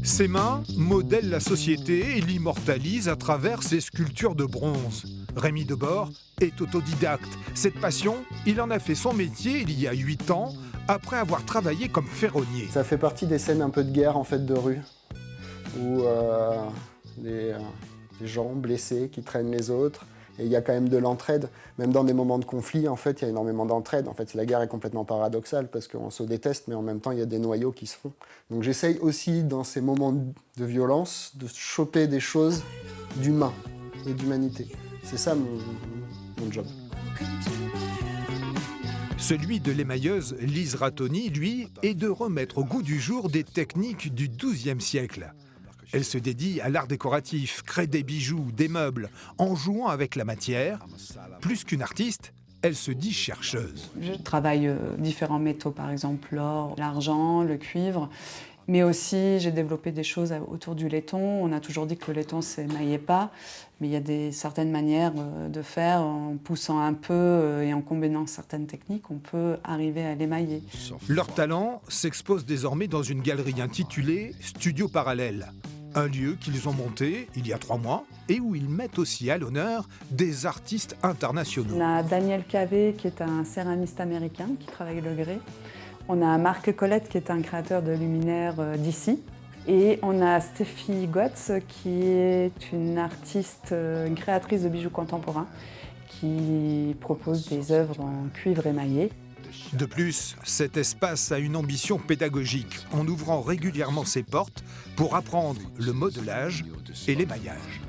Ses mains modèlent la société et l'immortalisent à travers ses sculptures de bronze. Rémi Debord est autodidacte. Cette passion, il en a fait son métier il y a 8 ans, après avoir travaillé comme ferronnier. Ça fait partie des scènes un peu de guerre en fait de rue, où des gens blessés qui traînent les autres. Et il y a quand même de l'entraide, même dans des moments de conflit, en fait, il y a énormément d'entraide. En fait, la guerre est complètement paradoxale parce qu'on se déteste, mais en même temps, il y a des noyaux qui se font. Donc j'essaye aussi, dans ces moments de violence, de choper des choses d'humain et d'humanité. C'est ça mon job. Celui de l'émailleuse Lise Ratoni, lui, est de remettre au goût du jour des techniques du XIIe siècle. Elle se dédie à l'art décoratif, crée des bijoux, des meubles, en jouant avec la matière. Plus qu'une artiste, elle se dit chercheuse. Je travaille différents métaux, par exemple l'or, l'argent, le cuivre. Mais aussi, j'ai développé des choses autour du laiton. On a toujours dit que le laiton ne s'émaillait pas, mais il y a certaines manières de faire. En poussant un peu et en combinant certaines techniques, on peut arriver à l'émailler. Leur talent s'expose désormais dans une galerie intitulée « Studio Parallèle ». Un lieu qu'ils ont monté il y a 3 mois et où ils mettent aussi à l'honneur des artistes internationaux. On a Daniel Cavé, qui est un céramiste américain qui travaille le grès. On a Marc Colette, qui est un créateur de luminaires d'ici. Et on a Stéphie Gotz, qui est une artiste, une créatrice de bijoux contemporains, qui propose des œuvres en cuivre émaillé. De plus, cet espace a une ambition pédagogique en ouvrant régulièrement ses portes pour apprendre le modelage et l'émaillage.